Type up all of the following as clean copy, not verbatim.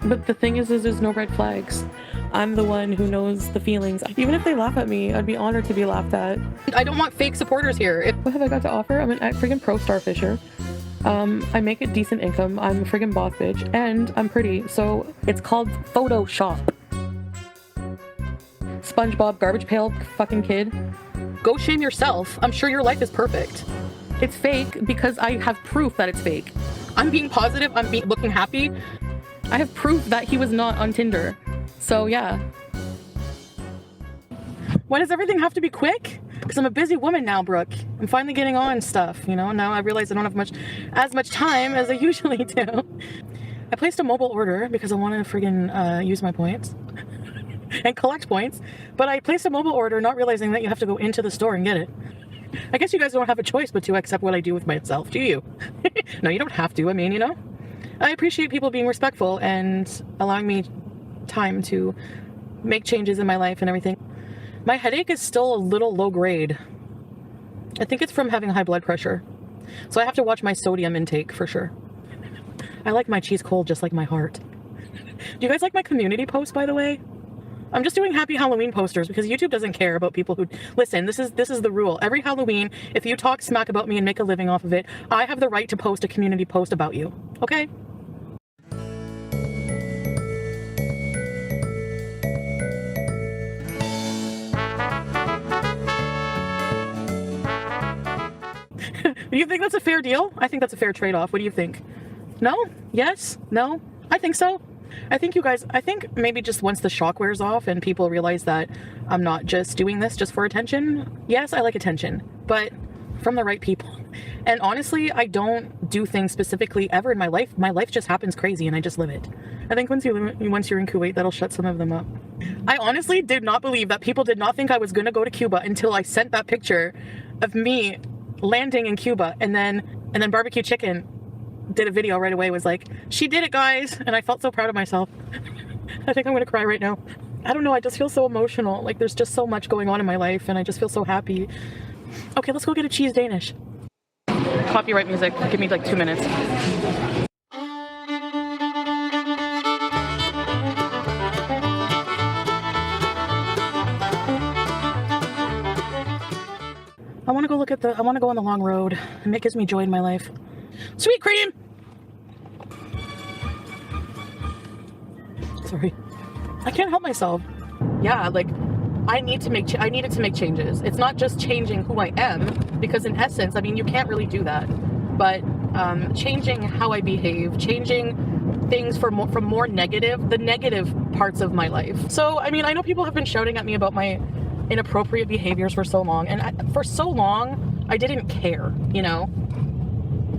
But the thing is there's no red flags. I'm the one who knows the feelings. Even if they laugh at me, I'd be honored to be laughed at. I don't want fake supporters here. What have I got to offer? I'm a friggin' pro starfisher. I make a decent income. I'm a friggin' boss bitch, and I'm pretty. So it's called Photoshop. SpongeBob garbage pail fucking kid. Go shame yourself. I'm sure your life is perfect. It's fake because I have proof that it's fake. I'm being positive. I'm looking happy. I have proof that he was not on Tinder. So yeah. Why does everything have to be quick? Because I'm a busy woman now, Brooke. I'm finally getting on stuff, you know? Now I realize I don't have as much time as I usually do. I placed a mobile order because I want to friggin' use my points and collect points. But I placed a mobile order not realizing that you have to go into the store and get it. I guess you guys don't have a choice but to accept what I do with myself, do you? No, you don't have to. I mean, you know? I appreciate people being respectful and allowing me time to make changes in my life and everything. My headache is still a little low grade. I think it's from having high blood pressure. So I have to watch my sodium intake for sure. I like my cheese cold just like my heart. Do you guys like my community post, by the way? I'm just doing happy Halloween posters because YouTube doesn't care about people who... Listen, this is the rule. Every Halloween, if you talk smack about me and make a living off of it, I have the right to post a community post about you. Okay? Do you think that's a fair deal? I think that's a fair trade-off. What do you think? No? Yes? No? I think so. I think maybe just once the shock wears off and people realize that I'm not just doing this just for attention. Yes, I like attention, but from the right people. And honestly, I don't do things specifically ever in my life. My life just happens crazy and I just live it. I think once you're in Kuwait, that'll shut some of them up. I honestly did not believe that people did not think I was going to go to Cuba until I sent that picture of me landing in Cuba, and then Barbecue Chicken did a video right away, was like, she did it, guys, and I felt so proud of myself. I think I'm gonna cry right now. I don't know, I just feel so emotional. Like, there's just so much going on in my life and I just feel so happy. Okay, let's go get a cheese Danish. Copyright music, give me like 2 minutes. I want to go on the long road, and it gives me joy in my life. Sweet cream! Sorry. I can't help myself. Yeah, like, I needed to make changes. It's not just changing who I am, because in essence, I mean, you can't really do that. But changing how I behave, changing things from more negative, the negative parts of my life. So, I mean, I know people have been shouting at me about my inappropriate behaviors for so long, and for so long I didn't care, you know.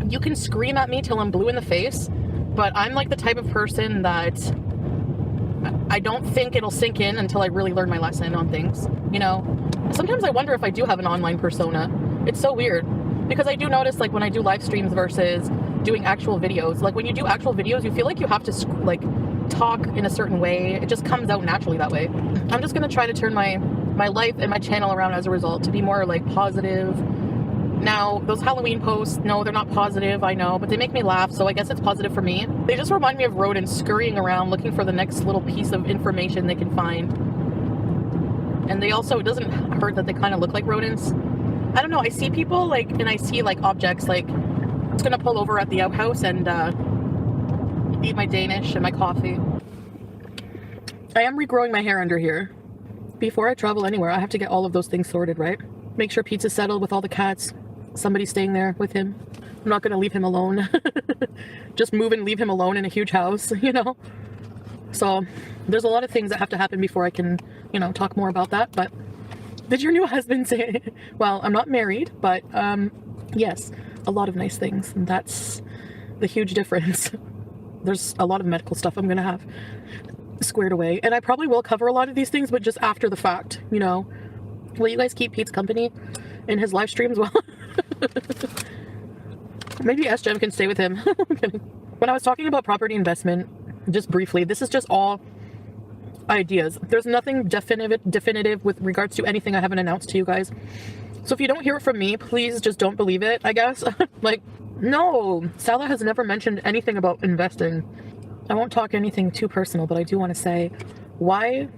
You can scream at me till I'm blue in the face, but I'm like the type of person that I don't think it'll sink in until I really learn my lesson on things, you know. Sometimes I wonder if I do have an online persona. It's so weird, because I do notice, like, when I do live streams versus doing actual videos, like when you do actual videos, you feel like you have to like talk in a certain way. It just comes out naturally that way. I'm just gonna try to turn my life and my channel around as a result, to be more like positive. Now, those Halloween posts, no, they're not positive, I know, but they make me laugh, so I guess it's positive for me. They just remind me of rodents scurrying around looking for the next little piece of information they can find. And they also, it doesn't hurt that they kind of look like rodents. I don't know, I see people, like, and I see, like, objects, like, it's gonna pull over at the outhouse and eat my Danish and my coffee. I am regrowing my hair under here. Before I travel anywhere, I have to get all of those things sorted, right? Make sure Pete's settled with all the cats. Somebody staying there with him. I'm not gonna leave him alone. Just move and leave him alone in a huge house, you know? So there's a lot of things that have to happen before I can, you know, talk more about that. But did your new husband say, well, I'm not married, but yes, a lot of nice things. And that's the huge difference. There's a lot of medical stuff I'm gonna have squared away, and I probably will cover a lot of these things, but just after the fact, you know. Will you guys keep Pete's company in his live streams? Well, maybe S-Gem can stay with him. When I was talking about property investment, just briefly, this is just all ideas. There's nothing definitive with regards to anything I haven't announced to you guys. So if you don't hear it from me, please just don't believe it, I guess. Like, no, Salah has never mentioned anything about investing. I won't talk anything too personal, but I do want to say why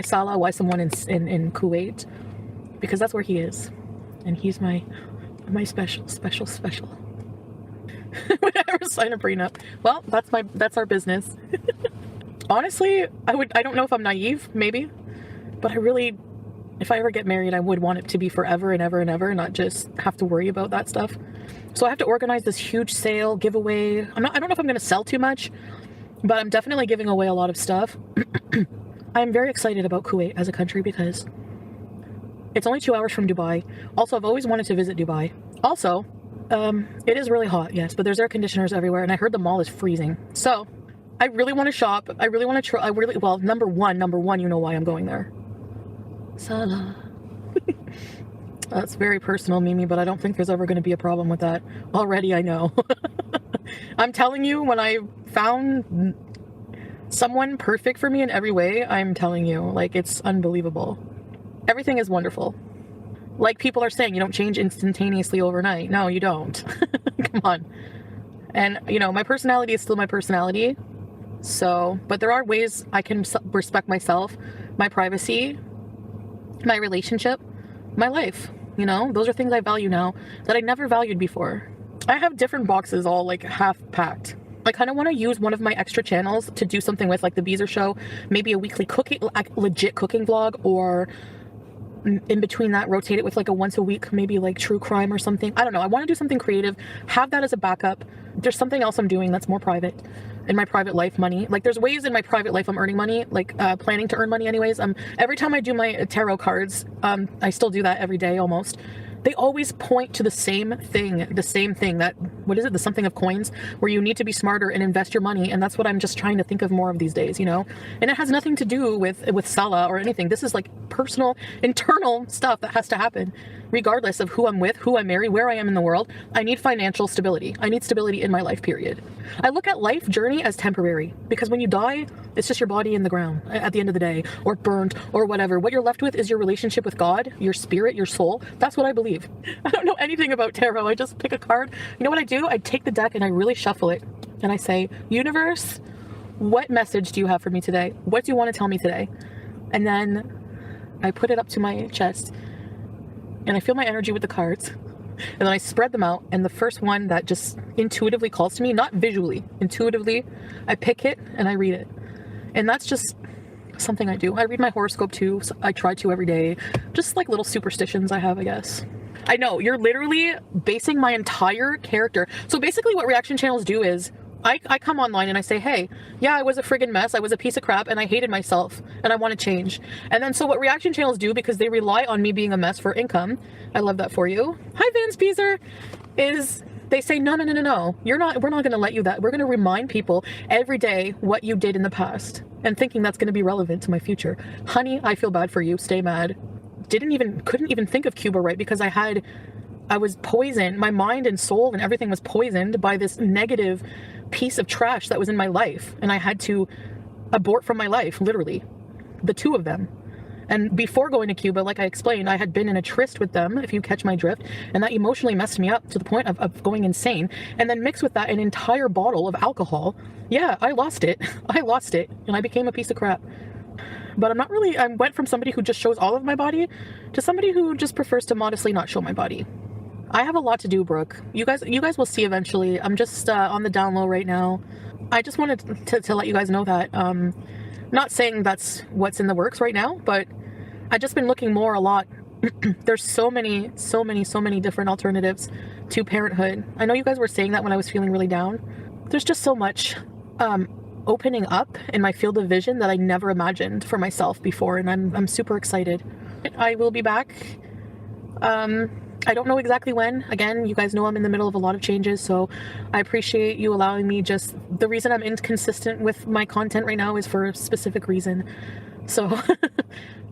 Salah, why someone in Kuwait, because that's where he is, and he's my special. Would I ever sign a prenup? Well, that's our business. Honestly, I don't know if I'm naive, maybe, but I really, if I ever get married, I would want it to be forever and ever and ever, not just have to worry about that stuff. So I have to organize this huge sale, giveaway. I don't know if I'm going to sell too much, but I'm definitely giving away a lot of stuff. I'm very excited about Kuwait as a country because it's only 2 hours from Dubai. Also, I've always wanted to visit Dubai. Also, it is really hot, yes, but there's air conditioners everywhere, and I heard the mall is freezing. So I really want to shop. I really want to try. Well, number one, you know why I'm going there. Salah. That's very personal, Mimi, but I don't think there's ever going to be a problem with that. Already, I know. I'm telling you, when I found someone perfect for me in every way, I'm telling you, like, it's unbelievable. Everything is wonderful. Like people are saying, you don't change instantaneously overnight. No, you don't. Come on. And, you know, my personality is still my personality. So, but there are ways I can respect myself, my privacy, my relationship, my life. You know, those are things I value now that I never valued before. I have different boxes all like half packed. I kind of want to use one of my extra channels to do something with, like the BEEZE show, maybe a weekly cooking, like legit cooking vlog, or in between that rotate it with like a once a week, maybe like true crime or something. I don't know. I want to do something creative, have that as a backup. There's something else I'm doing that's more private in my private life money. Like there's ways in my private life I'm earning money, like planning to earn money anyways. Every time I do my tarot cards, I still do that every day almost. They always point to the same thing that, what is it? The something of coins, where you need to be smarter and invest your money. And that's what I'm just trying to think of more of these days, you know? And it has nothing to do with Salah or anything. This is like personal, internal stuff that has to happen regardless of who I'm with, who I marry, where I am in the world. I need financial stability. I need stability in my life, period. I look at life journey as temporary, because when you die, it's just your body in the ground at the end of the day, or burnt or whatever. What you're left with is your relationship with God, your spirit, your soul. That's what I believe. I don't know anything about tarot. I just pick a card. You know what I do? I take the deck and I really shuffle it. And I say, universe, what message do you have for me today? What do you want to tell me today? And then I put it up to my chest and I feel my energy with the cards. And then I spread them out. And the first one that just intuitively calls to me, not visually, intuitively, I pick it and I read it. And that's just something I do. I read my horoscope too. So I try to every day. Just like little superstitions I have, I guess. I know, you're literally basing my entire character. So basically what reaction channels do is I come online and I say, hey, yeah, I was a friggin' mess. I was a piece of crap and I hated myself and I want to change. And then so what reaction channels do, because they rely on me being a mess for income, I love that for you. Hi, Vance Beezer, is they say, no, we're not going to let you that. We're going to remind people every day what you did in the past and thinking that's going to be relevant to my future. Honey, I feel bad for you. Stay mad. Couldn't even think of Cuba right, because I was poisoned. My mind and soul and everything was poisoned by this negative piece of trash that was in my life. And I had to abort from my life, literally, the two of them. And before going to Cuba, like I explained, I had been in a tryst with them, if you catch my drift, and that emotionally messed me up to the point of going insane. And then mixed with that an entire bottle of alcohol. Yeah, I lost it. I lost it. And I became a piece of crap. But I'm not really, I went from somebody who just shows all of my body to somebody who just prefers to modestly not show my body. I have a lot to do, Brooke. You guys will see eventually. I'm just on the down low right now. I just wanted to let you guys know that. Not saying that's what's in the works right now, but I've just been looking a lot. There's so many different alternatives to parenthood. I know you guys were saying that when I was feeling really down. There's just so much opening up in my field of vision that I never imagined for myself before, and I'm super excited. I will be back. I don't know exactly when. Again, you guys know I'm in the middle of a lot of changes, so I appreciate you allowing me. Just the reason I'm inconsistent with my content right now is for a specific reason. So,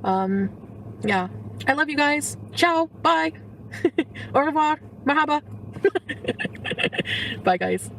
yeah. I love you guys. Ciao. Bye. Au revoir. Mahaba. Bye, guys.